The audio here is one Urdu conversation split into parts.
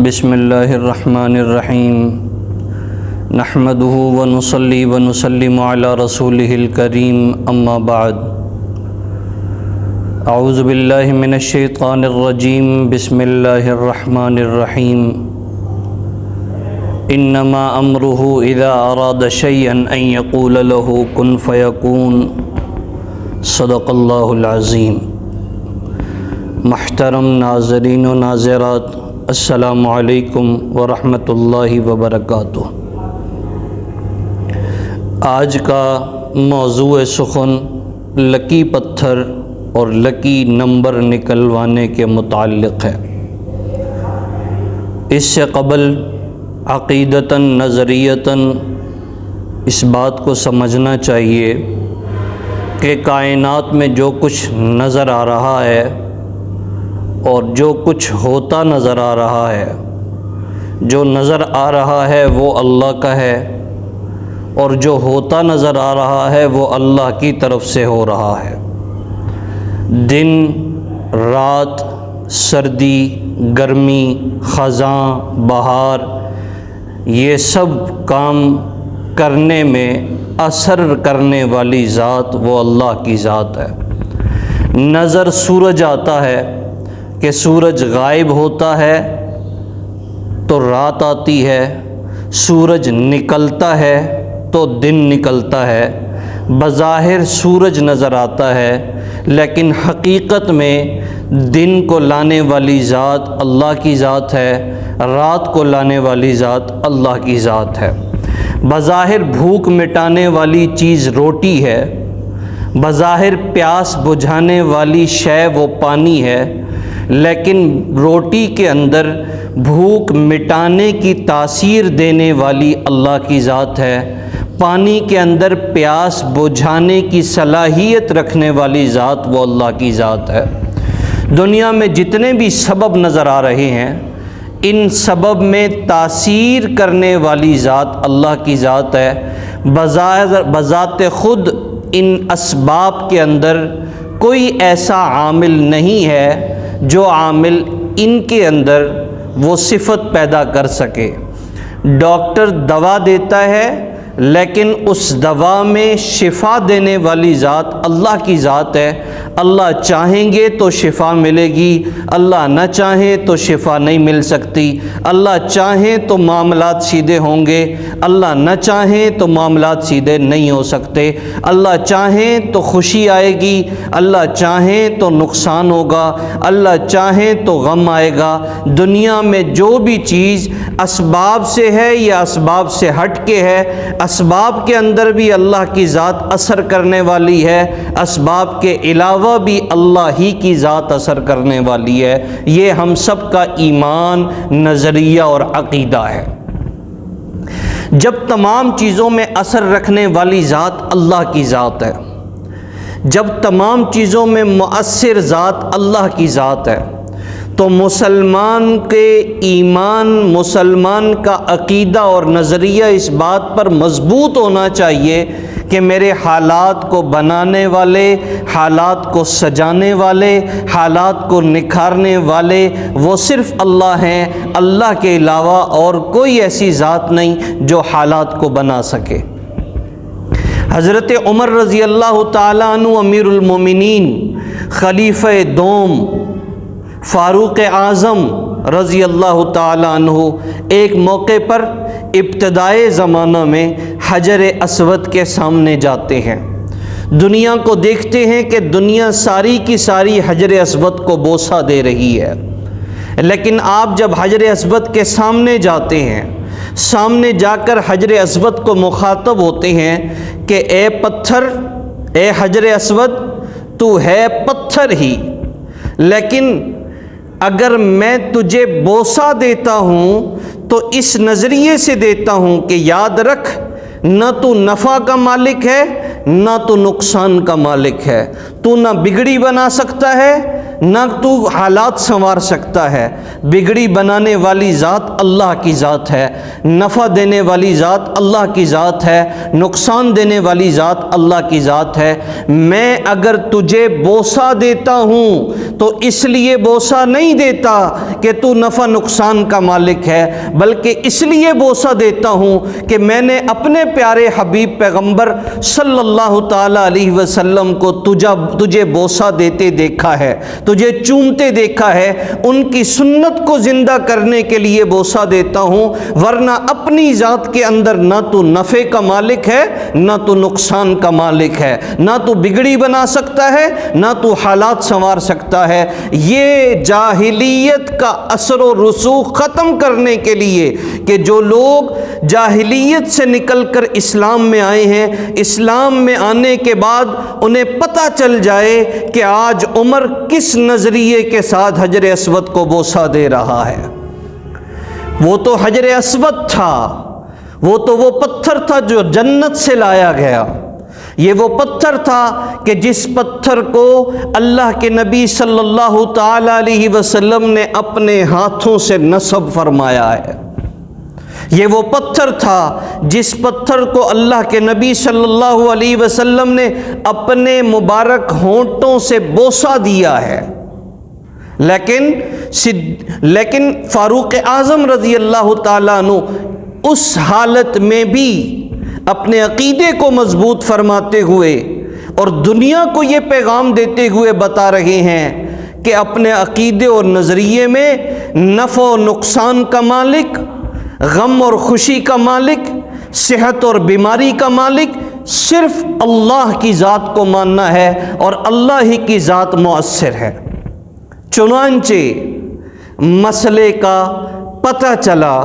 بسم اللہ الرحمن الرحیم نحمدہ ونصلی ونسلم علی رسولہ الکریم اما بعد اعوذ باللہ من الشیطان الرجیم بسم اللہ الرحمن الرحیم انما امرہ اذا اراد شیئا ان یقول له کن فیکون صدق اللہ العظیم۔ محترم ناظرین و ناظرات، السلام علیکم ورحمۃ اللہ وبرکاتہ۔ آج کا موضوع سخن لکی پتھر اور لکی نمبر نکلوانے کے متعلق ہے۔ اس سے قبل عقیدتاً نظریتاً اس بات کو سمجھنا چاہیے کہ کائنات میں جو کچھ نظر آ رہا ہے اور جو کچھ ہوتا نظر آ رہا ہے، جو نظر آ رہا ہے وہ اللہ کا ہے، اور جو ہوتا نظر آ رہا ہے وہ اللہ کی طرف سے ہو رہا ہے۔ دن، رات، سردی، گرمی، خزاں، بہار، یہ سب کام کرنے میں اثر کرنے والی ذات وہ اللہ کی ذات ہے۔ نظر سورج آتا ہے کہ سورج غائب ہوتا ہے تو رات آتی ہے، سورج نکلتا ہے تو دن نکلتا ہے۔ بظاہر سورج نظر آتا ہے لیکن حقیقت میں دن کو لانے والی ذات اللہ کی ذات ہے، رات کو لانے والی ذات اللہ کی ذات ہے۔ بظاہر بھوک مٹانے والی چیز روٹی ہے، بظاہر پیاس بجھانے والی شے وہ پانی ہے، لیکن روٹی کے اندر بھوک مٹانے کی تاثیر دینے والی اللہ کی ذات ہے، پانی کے اندر پیاس بجھانے کی صلاحیت رکھنے والی ذات وہ اللہ کی ذات ہے۔ دنیا میں جتنے بھی سبب نظر آ رہے ہیں، ان سبب میں تاثیر کرنے والی ذات اللہ کی ذات ہے۔ بذات خود ان اسباب کے اندر کوئی ایسا عامل نہیں ہے جو عامل ان کے اندر وہ صفت پیدا کر سکے۔ ڈاکٹر دوا دیتا ہے لیکن اس دوا میں شفا دینے والی ذات اللہ کی ذات ہے۔ اللہ چاہیں گے تو شفا ملے گی، اللہ نہ چاہیں تو شفا نہیں مل سکتی۔ اللہ چاہیں تو معاملات سیدھے ہوں گے، اللہ نہ چاہیں تو معاملات سیدھے نہیں ہو سکتے۔ اللہ چاہیں تو خوشی آئے گی، اللہ چاہیں تو نقصان ہوگا، اللہ چاہیں تو غم آئے گا۔ دنیا میں جو بھی چیز اسباب سے ہے یا اسباب سے ہٹ کے ہے، اسباب کے اندر بھی اللہ کی ذات اثر کرنے والی ہے، اسباب کے علاوہ بھی اللہ ہی کی ذات اثر کرنے والی ہے۔ یہ ہم سب کا ایمان، نظریہ اور عقیدہ ہے۔ جب تمام چیزوں میں اثر رکھنے والی ذات اللہ کی ذات ہے، جب تمام چیزوں میں مؤثر ذات اللہ کی ذات ہے، تو مسلمان کے ایمان، مسلمان کا عقیدہ اور نظریہ اس بات پر مضبوط ہونا چاہیے کہ میرے حالات کو بنانے والے، حالات کو سجانے والے، حالات کو نکھارنے والے وہ صرف اللہ ہیں۔ اللہ کے علاوہ اور کوئی ایسی ذات نہیں جو حالات کو بنا سکے۔ حضرت عمر رضی اللہ تعالیٰ عنہ امیر المومنین، خلیفہ دوم، فاروق اعظم رضی اللہ تعالیٰ عنہ ایک موقع پر ابتدائے زمانہ میں حجر اسود کے سامنے جاتے ہیں۔ دنیا کو دیکھتے ہیں کہ دنیا ساری کی ساری حجر اسود کو بوسہ دے رہی ہے، لیکن آپ جب حجر اسود کے سامنے جاتے ہیں، سامنے جا کر حجر اسود کو مخاطب ہوتے ہیں کہ اے پتھر، اے حجر اسود، تو ہے پتھر ہی، لیکن اگر میں تجھے بوسہ دیتا ہوں تو اس نظریے سے دیتا ہوں کہ یاد رکھ، نہ تو نفع کا مالک ہے نہ تو نقصان کا مالک ہے، تو نہ بگڑی بنا سکتا ہے نہ تو حالات سنوار سکتا ہے۔ بگڑی بنانے والی ذات اللہ کی ذات ہے، نفع دینے والی ذات اللہ کی ذات ہے، نقصان دینے والی ذات اللہ کی ذات ہے۔ میں اگر تجھے بوسہ دیتا ہوں تو اس لیے بوسہ نہیں دیتا کہ تو نفع نقصان کا مالک ہے، بلکہ اس لیے بوسہ دیتا ہوں کہ میں نے اپنے پیارے حبیب پیغمبر صلی اللہ تعالیٰ علیہ وسلم کو تجھے بوسہ دیتے دیکھا ہے، تجھے چومتے دیکھا ہے، ان کی سنت کو زندہ کرنے کے لیے بوسہ دیتا ہوں، ورنہ اپنی ذات کے اندر نہ تو نفع کا مالک ہے نہ تو نقصان کا مالک ہے، نہ تو بگڑی بنا سکتا ہے نہ تو حالات سنوار سکتا ہے۔ یہ جاہلیت کا اثر و رسوخ ختم کرنے کے لیے کہ جو لوگ جاہلیت سے نکل کر اسلام میں آئے ہیں، اسلام میں آنے کے بعد انہیں پتہ چل جائے کہ آج عمر کس نظریے کے ساتھ حجر اسود کو بوسہ دے رہا ہے۔ وہ تو حجر اسود تھا، وہ تو وہ پتھر تھا جو جنت سے لایا گیا، یہ وہ پتھر تھا کہ جس پتھر کو اللہ کے نبی صلی اللہ تعالی علیہ وسلم نے اپنے ہاتھوں سے نصب فرمایا ہے۔ یہ وہ پتھر تھا جس پتھر کو اللہ کے نبی صلی اللہ علیہ وسلم نے اپنے مبارک ہونٹوں سے بوسہ دیا ہے، لیکن فاروق اعظم رضی اللہ تعالیٰ عنہ اس حالت میں بھی اپنے عقیدے کو مضبوط فرماتے ہوئے اور دنیا کو یہ پیغام دیتے ہوئے بتا رہے ہیں کہ اپنے عقیدے اور نظریے میں نفع و نقصان کا مالک، غم اور خوشی کا مالک، صحت اور بیماری کا مالک صرف اللہ کی ذات کو ماننا ہے اور اللہ ہی کی ذات مؤثر ہے۔ چنانچہ مسئلے کا پتہ چلا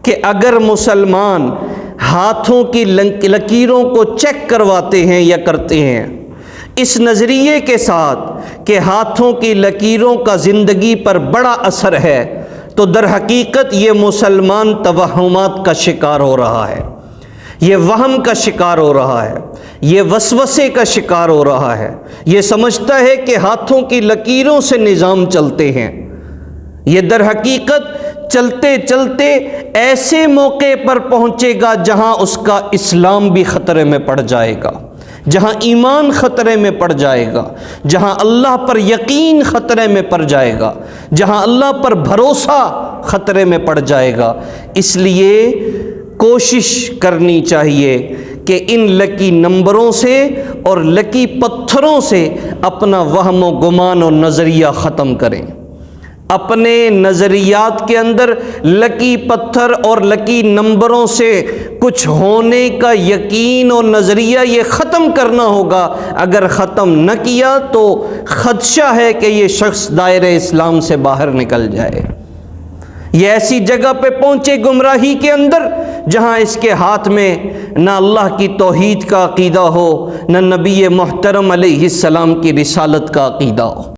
کہ اگر مسلمان ہاتھوں کی لکیروں کو چیک کرواتے ہیں یا کرتے ہیں اس نظریے کے ساتھ کہ ہاتھوں کی لکیروں کا زندگی پر بڑا اثر ہے، تو در حقیقت یہ مسلمان توہمات کا شکار ہو رہا ہے، یہ وہم کا شکار ہو رہا ہے، یہ وسوسے کا شکار ہو رہا ہے، یہ سمجھتا ہے کہ ہاتھوں کی لکیروں سے نظام چلتے ہیں۔ یہ در حقیقت چلتے چلتے ایسے موقع پر پہنچے گا جہاں اس کا اسلام بھی خطرے میں پڑ جائے گا، جہاں ایمان خطرے میں پڑ جائے گا، جہاں اللہ پر یقین خطرے میں پڑ جائے گا، جہاں اللہ پر بھروسہ خطرے میں پڑ جائے گا۔ اس لیے کوشش کرنی چاہیے کہ ان لکی نمبروں سے اور لکی پتھروں سے اپنا وہم و گمان اور نظریہ ختم کریں۔ اپنے نظریات کے اندر لکی پتھر اور لکی نمبروں سے کچھ ہونے کا یقین اور نظریہ یہ ختم کرنا ہوگا۔ اگر ختم نہ کیا تو خدشہ ہے کہ یہ شخص دائرہ اسلام سے باہر نکل جائے، یہ ایسی جگہ پہ پہنچے گمراہی کے اندر جہاں اس کے ہاتھ میں نہ اللہ کی توحید کا عقیدہ ہو، نہ نبی محترم علیہ السلام کی رسالت کا عقیدہ ہو۔